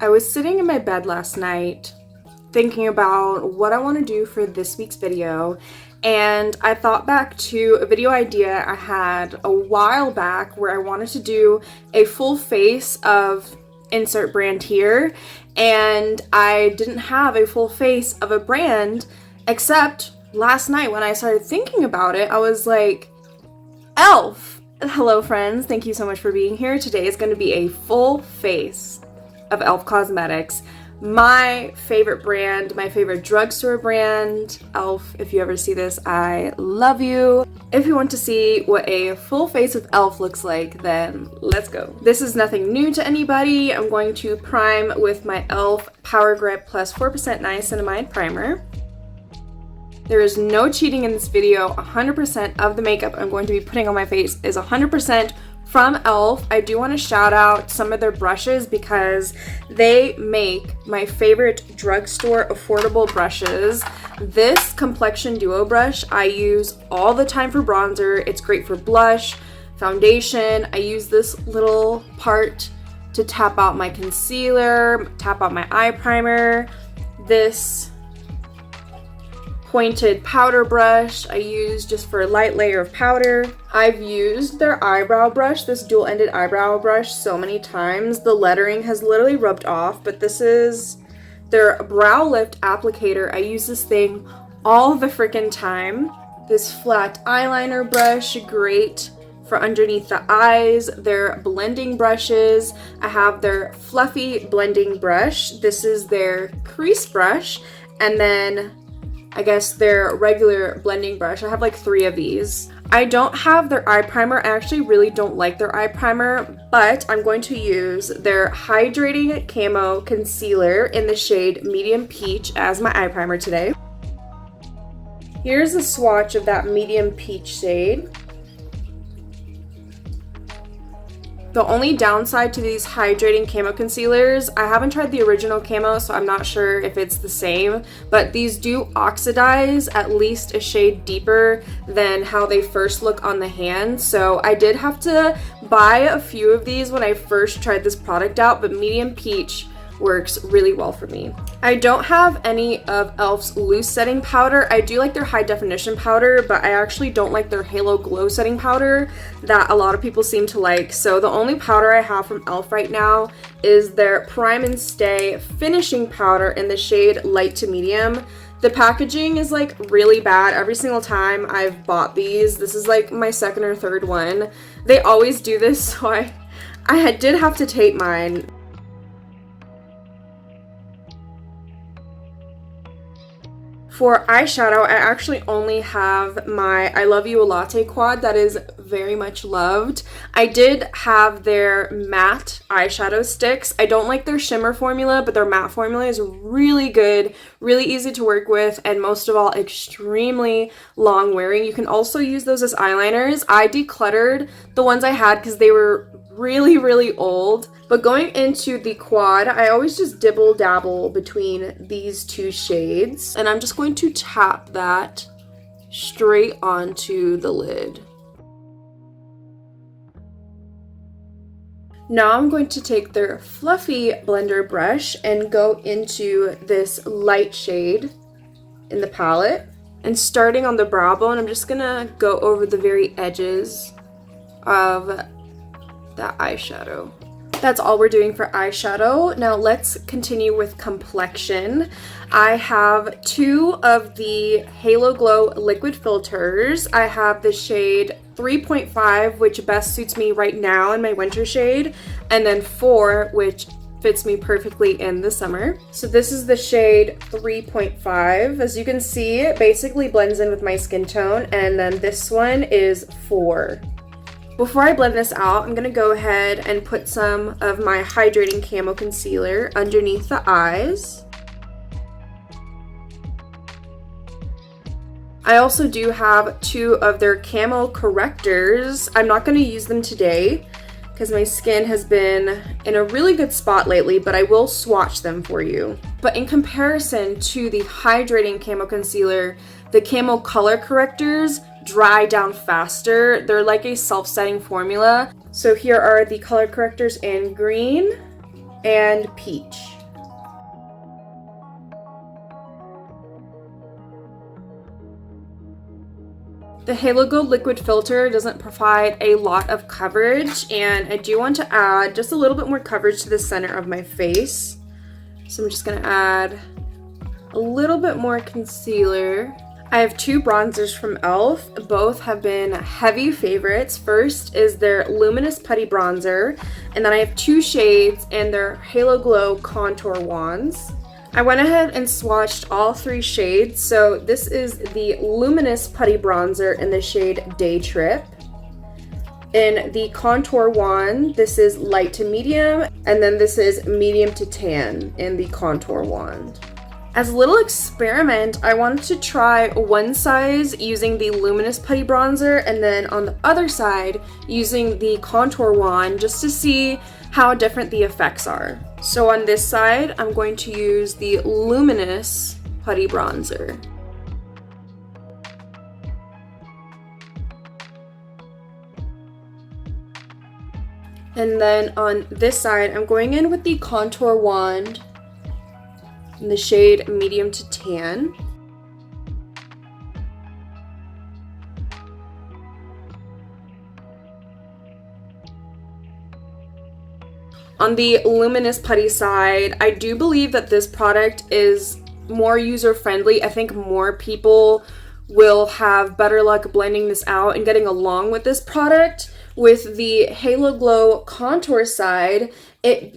I was sitting in my bed last night thinking about what I want to do for this week's video, and I thought back to a video idea I had a while back where I wanted to do a full face of insert brand here, and I didn't have a full face of a brand, except last night when I started thinking about it, I was like, e.l.f. Hello friends, thank you so much for being here. Today is going to be a full face of e.l.f. Cosmetics. My favorite brand, my favorite drugstore brand. e.l.f., if you ever see this, I love you. If you want to see what a full face of e.l.f. looks like, then let's go. This is nothing new to anybody. I'm going to prime with my e.l.f. Power Grip Plus 4% Niacinamide Primer. There is no cheating in this video. 100% of the makeup I'm going to be putting on my face is 100% from e.l.f. I do want to shout out some of their brushes because they make my favorite drugstore affordable brushes. This Complexion Duo brush I use all the time for bronzer. It's great for blush, foundation. I use this little part to tap out my concealer, tap out my eye primer. This pointed powder brush I use just for a light layer of powder. I've used their eyebrow brush, this dual-ended eyebrow brush, so many times. The lettering has literally rubbed off, but this is their brow lift applicator. I use this thing all the freaking time. This flat eyeliner brush, great for underneath the eyes. Their blending brushes, I have their fluffy blending brush. This is their crease brush, and then I guess their regular blending brush. I have like 3 of these. I don't have their eye primer. I actually really don't like their eye primer, but I'm going to use their Hydrating Camo Concealer in the shade Medium Peach as my eye primer today. Here's a swatch of that Medium Peach shade. The only downside to these Hydrating Camo Concealers, I haven't tried the original camo, so I'm not sure if it's the same, but these do oxidize at least a shade deeper than how they first look on the hand. So I did have to buy a few of these when I first tried this product out, but Medium Peach works really well for me. I don't have any of e.l.f.'s loose setting powder. I do like their high definition powder, but I actually don't like their Halo Glow setting powder that a lot of people seem to like. So the only powder I have from e.l.f. right now is their Prime and Stay finishing powder in the shade Light to Medium. The packaging is like really bad every single time I've bought these. This is like my second or third one. They always do this, so I did have to tape mine. For eyeshadow, I actually only have my I Love You a Latte quad that is very much loved. I did have their matte eyeshadow sticks. I don't like their shimmer formula, but their matte formula is really good, really easy to work with, and most of all, extremely long wearing. You can also use those as eyeliners. I decluttered the ones I had because they were really old. But going into the quad, I always just dibble dabble between these 2 shades, and I'm just going to tap that straight onto the lid. Now I'm going to take their fluffy blender brush and go into this light shade in the palette, and starting on the brow bone, I'm just gonna go over the very edges of that eyeshadow. That's all we're doing for eyeshadow. Now let's continue with complexion. I have 2 of the Halo Glow liquid filters. I have the shade 3.5, which best suits me right now in my winter shade, and then 4, which fits me perfectly in the summer. So this is the shade 3.5. As you can see, it basically blends in with my skin tone, and then this one is 4. Before I blend this out, I'm going to go ahead and put some of my Hydrating Camo Concealer underneath the eyes. I also do have 2 of their camo correctors. I'm not going to use them today because my skin has been in a really good spot lately, but I will swatch them for you. But in comparison to the Hydrating Camo Concealer, the camo color correctors dry down faster. They're like a self-setting formula. So here are the color correctors in green, and Peach. The Halo Glow liquid filter doesn't provide a lot of coverage, and I do want to add just a little bit more coverage to the center of my face. So I'm just going to add a little bit more concealer. I have two bronzers from e.l.f. Both have been heavy favorites. First is their Luminous Putty Bronzer, and then I have two shades and their Halo Glow Contour Wands. I went ahead and swatched all three shades. So this is the Luminous Putty Bronzer in the shade Day Trip. In the Contour Wand, this is light to medium, and then this is medium to tan in the Contour Wand. As a little experiment, I wanted to try one size using the Luminous Putty Bronzer and then on the other side using the Contour Wand just to see how different the effects are. So on this side, I'm going to use the Luminous Putty Bronzer. And then on this side, I'm going in with the Contour Wand in the shade Medium to Tan. On the Luminous Putty side, I do believe that this product is more user-friendly. I think more people will have better luck blending this out and getting along with this product. With the Halo Glow contour side, it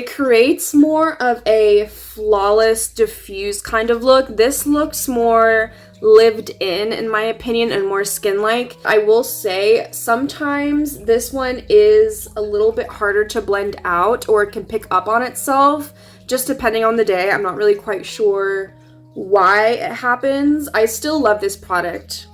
creates more of a flawless, diffused kind of look. This looks more lived in my opinion, and more skin-like. I will say sometimes this one is a little bit harder to blend out, or it can pick up on itself, just depending on the day. I'm not really quite sure why it happens. I still love this product,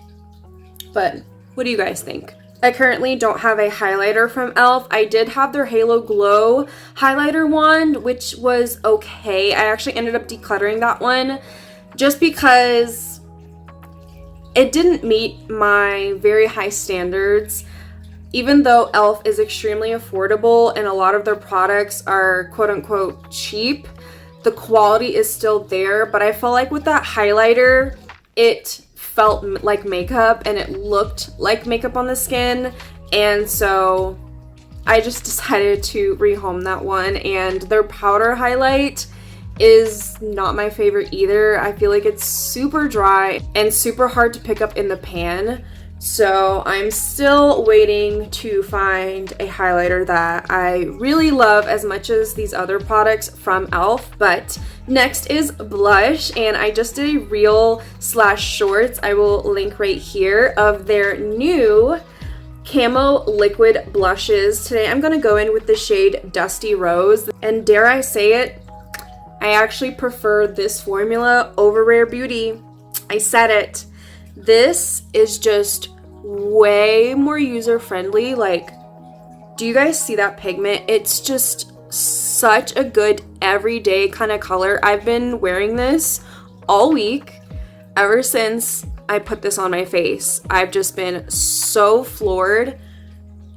but what do you guys think? I currently don't have a highlighter from e.l.f. I did have their Halo Glow highlighter wand, which was okay. I actually ended up decluttering that one just because it didn't meet my very high standards. Even though e.l.f. is extremely affordable and a lot of their products are quote-unquote cheap, the quality is still there. But I felt like with that highlighter, it felt like makeup and it looked like makeup on the skin, and so I just decided to rehome that one. And their powder highlight is not my favorite either. I feel like it's super dry and super hard to pick up in the pan, so I'm still waiting to find a highlighter that I really love as much as these other products from e.l.f. But next is blush, and I just did a reel/shorts, I will link right here, of their new Camo liquid blushes. Today I'm going to go in with the shade Dusty Rose, and dare I say it, I actually prefer this formula over Rare Beauty. I said it. This is just way more user-friendly. Like, do you guys see that pigment? It's just such a good everyday kind of color. I've been wearing this all week ever since I put this on my face. I've just been so floored,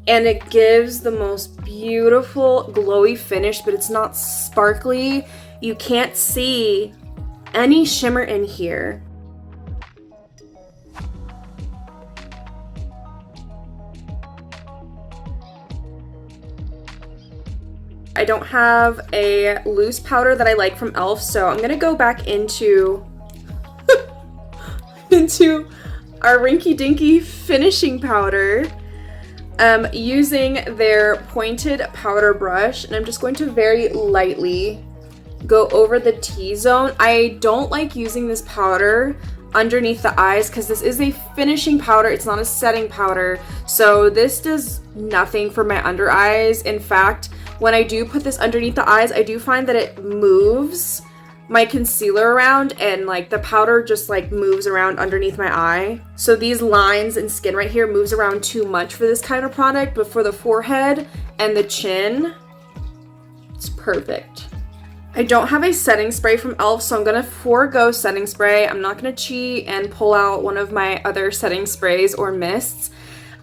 and it gives the most beautiful glowy finish, but it's not sparkly. You can't see any shimmer in here. I don't have a loose powder that I like from e.l.f., so I'm gonna go back into our Rinky Dinky finishing powder using their pointed powder brush, and I'm just going to very lightly go over the T-zone. I don't like using this powder underneath the eyes because this is a finishing powder, it's not a setting powder, so this does nothing for my under eyes. In fact, when I do put this underneath the eyes, I do find that it moves my concealer around, and like the powder just like moves around underneath my eye. So these lines and skin right here moves around too much for this kind of product, but for the forehead and the chin, it's perfect. I don't have a setting spray from e.l.f., so I'm gonna forego setting spray. I'm not gonna cheat and pull out one of my other setting sprays or mists.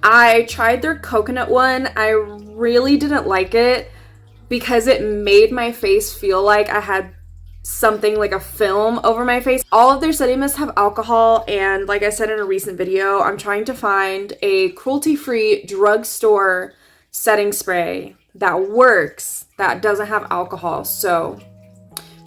I tried their coconut one. I really didn't like it, because it made my face feel like I had something like a film over my face. All of their setting mists have alcohol, and like I said in a recent video, I'm trying to find a cruelty-free drugstore setting spray that works, that doesn't have alcohol. So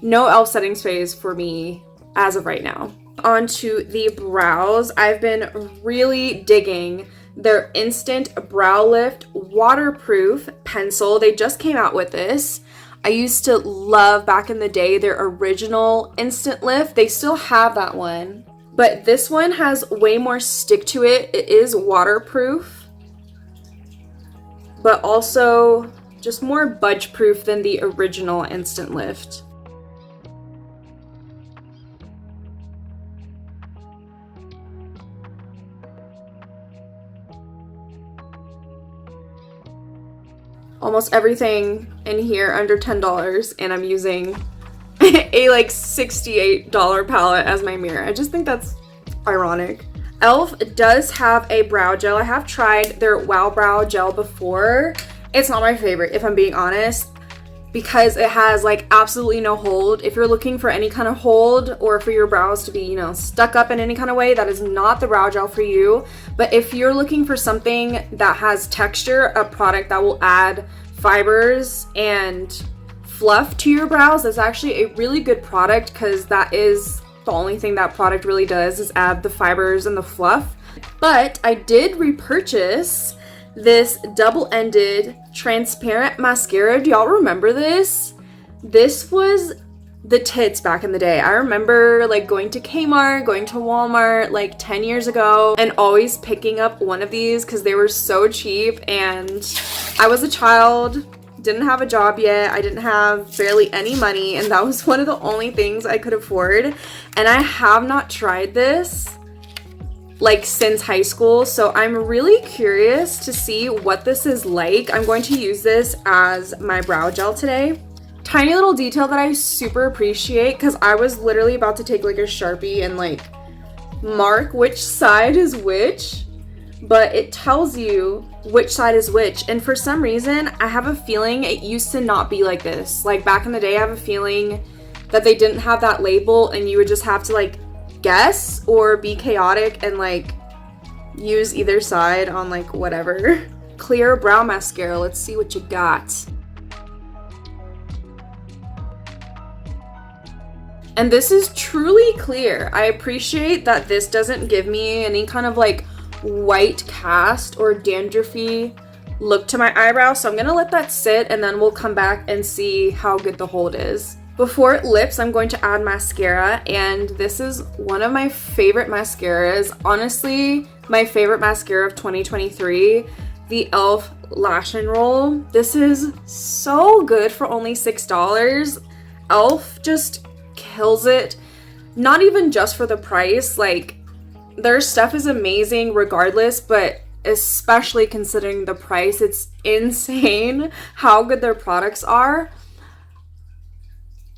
no e.l.f. setting sprays for me as of right now. Onto the brows. I've been really digging their Instant Brow Lift Waterproof Pencil. They just came out with this. I used to love back in the day their original Instant Lift. They still have that one, but this one has way more stick to it. It is waterproof, but also just more budge proof than the original Instant Lift. Almost everything in here under $10, and I'm using a like $68 palette as my mirror. I just think that's ironic. e.l.f. does have a brow gel. I have tried their Wow Brow Gel before. It's not my favorite, if I'm being honest, because it has like absolutely no hold. If you're looking for any kind of hold or for your brows to be, you know, stuck up in any kind of way, that is not the brow gel for you. But if you're looking for something that has texture, a product that will add fibers and fluff to your brows, that's actually a really good product, because that is the only thing that product really does, is add the fibers and the fluff. But I did repurchase this double-ended transparent mascara. Do y'all remember this? This was the tits back in the day. I remember like going to Kmart, going to Walmart like 10 years ago, and always picking up one of these because they were so cheap. And I was a child, didn't have a job yet, I didn't have barely any money, and that was one of the only things I could afford. And I have not tried this like since high school, so I'm really curious to see what this is like. I'm going to use this as my brow gel today. Tiny little detail that I super appreciate, because I was literally about to take like a Sharpie and like mark which side is which, but it tells you which side is which. And for some reason, I have a feeling it used to not be like this. Like back in the day, I have a feeling that they didn't have that label, and you would just have to like guess or be chaotic and like use either side on like whatever. Clear brow mascara, let's see what you got. And this is truly clear. I appreciate that this doesn't give me any kind of like white cast or dandruffy look to my eyebrow, so I'm gonna let that sit, and then we'll come back and see how good the hold is. Before lips, I'm going to add mascara, and this is one of my favorite mascaras. Honestly, my favorite mascara of 2023, the e.l.f. Lash and Roll. This is so good for only $6. e.l.f. just kills it. Not even just for the price, like their stuff is amazing regardless, but especially considering the price, it's insane how good their products are.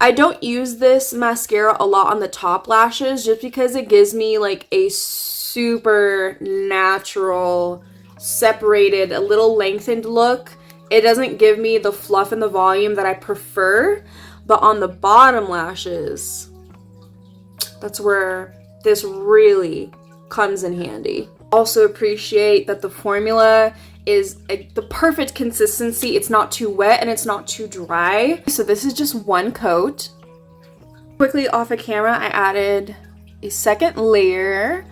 I don't use this mascara a lot on the top lashes just because it gives me like a super natural, separated, a little lengthened look. It doesn't give me the fluff and the volume that I prefer, but on the bottom lashes, that's where this really comes in handy. Also appreciate that the formula is the perfect consistency. It's not too wet and it's not too dry. So this is just one coat. Quickly off of camera, I added a second layer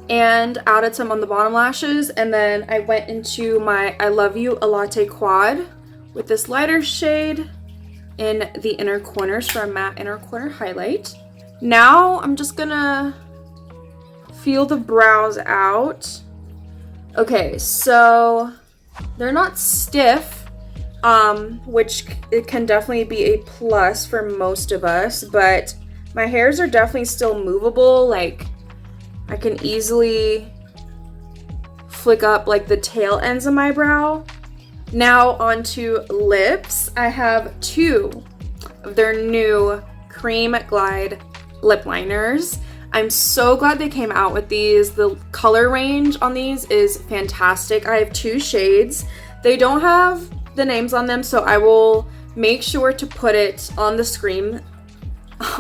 and added some on the bottom lashes, and then I went into my I Love You a Latte Quad with this lighter shade in the inner corners for a matte inner corner highlight. Now I'm just gonna feel the brows out. Okay, so they're not stiff, which it can definitely be a plus for most of us, but my hairs are definitely still movable. Like I can easily flick up like the tail ends of my brow. Now onto lips. I have two of their new Cream Glide lip liners. I'm so glad they came out with these. The color range on these is fantastic. I have two shades. They don't have the names on them, so I will make sure to put it on the screen,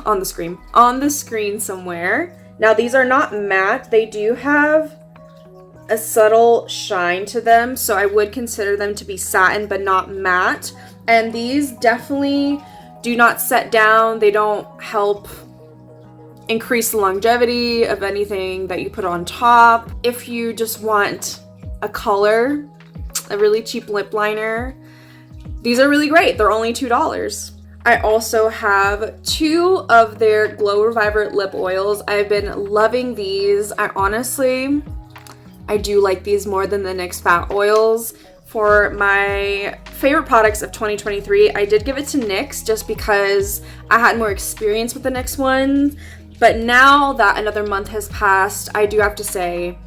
on the screen somewhere. Now these are not matte. They do have a subtle shine to them, so I would consider them to be satin but not matte. And these definitely do not set down. They don't help increase the longevity of anything that you put on top. If you just want a color, a really cheap lip liner, these are really great. They're only $2. I also have 2 of their Glow Reviver lip oils. I've been loving these. I do like these more than the NYX fat oils. For my favorite products of 2023, I did give it to NYX just because I had more experience with the NYX ones. But now that another month has passed, I do have to say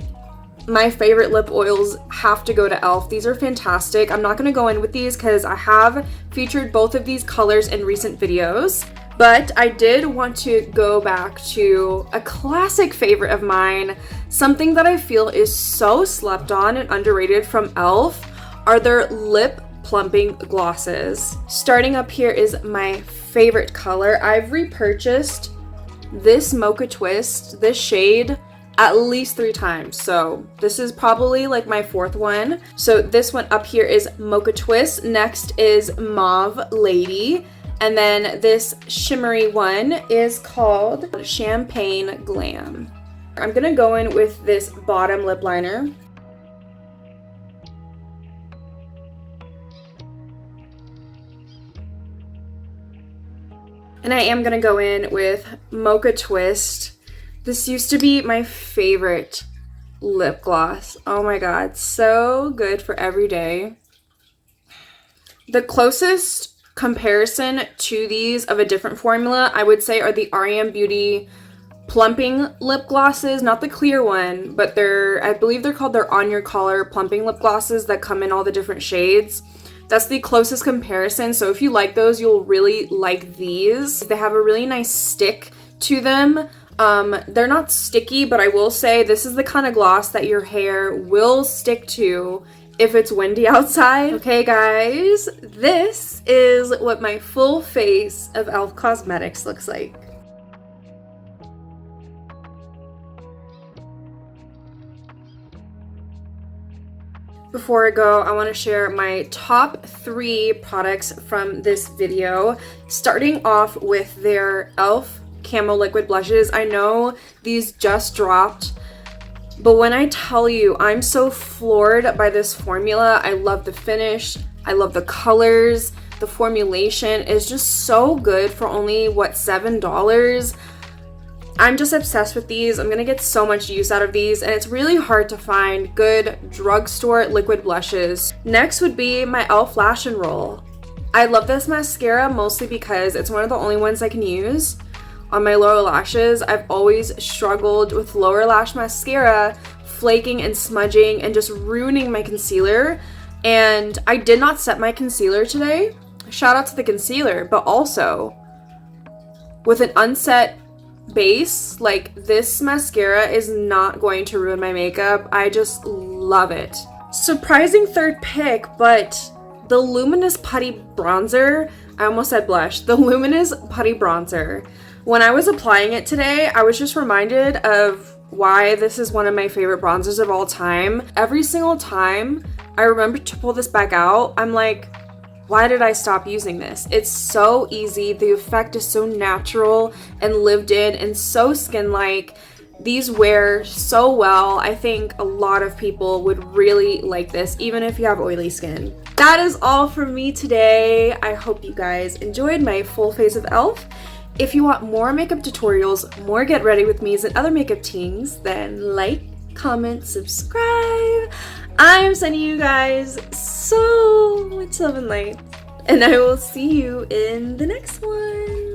my favorite lip oils have to go to e.l.f. These are fantastic. I'm not going to go in with these because I have featured both of these colors in recent videos. But I did want to go back to a classic favorite of mine, something that I feel is so slept on and underrated from e.l.f. are their lip plumping glosses. Starting up here is my favorite color. I've repurchased this Mocha Twist, this shade, at least 3 times. So this is probably like my 4th one. So this one up here is Mocha Twist. Next is Mauve Lady. And then this shimmery one is called Champagne Glam. I'm gonna go in with this bottom lip liner. And I am gonna go in with Mocha Twist. This used to be my favorite lip gloss. Oh my god, so good for every day. The closest comparison to these of a different formula, I would say, are the REM Beauty plumping lip glosses. Not the clear one, but I believe they're called their On Your Collar plumping lip glosses that come in all the different shades. That's the closest comparison. So if you like those, you'll really like these. They have a really nice stick to them. They're not sticky, but I will say this is the kind of gloss that your hair will stick to if it's windy outside. Okay guys, this is what my full face of e.l.f. Cosmetics looks like. Before I go, I want to share my top 3 products from this video, starting off with their e.l.f. Camo Liquid Blushes. I know these just dropped, but when I tell you, I'm so floored by this formula. I love the finish, I love the colors, the formulation is just so good for only, what, $7? I'm just obsessed with these. I'm gonna get so much use out of these, and it's really hard to find good drugstore liquid blushes. Next would be my e.l.f. Lash and Roll. I love this mascara mostly because it's one of the only ones I can use on my lower lashes. I've always struggled with lower lash mascara flaking and smudging and just ruining my concealer, and I did not set my concealer today. Shout out to the concealer, but also with an unset base, like, this mascara is not going to ruin my makeup. I just love it. Surprising third pick, but the Luminous Putty Bronzer, I almost said blush, the Luminous Putty Bronzer. When I was applying it today, I was just reminded of why this is one of my favorite bronzers of all time. Every single time I remember to pull this back out, I'm like, why did I stop using this? It's so easy. The effect is so natural and lived in and so skin-like. These wear so well. I think a lot of people would really like this, even if you have oily skin. That is all from me today. I hope you guys enjoyed my full face of e.l.f. If you want more makeup tutorials, more get ready with me's and other makeup tings, then like, comment, subscribe. I am sending you guys so much love and light, and I will see you in the next one.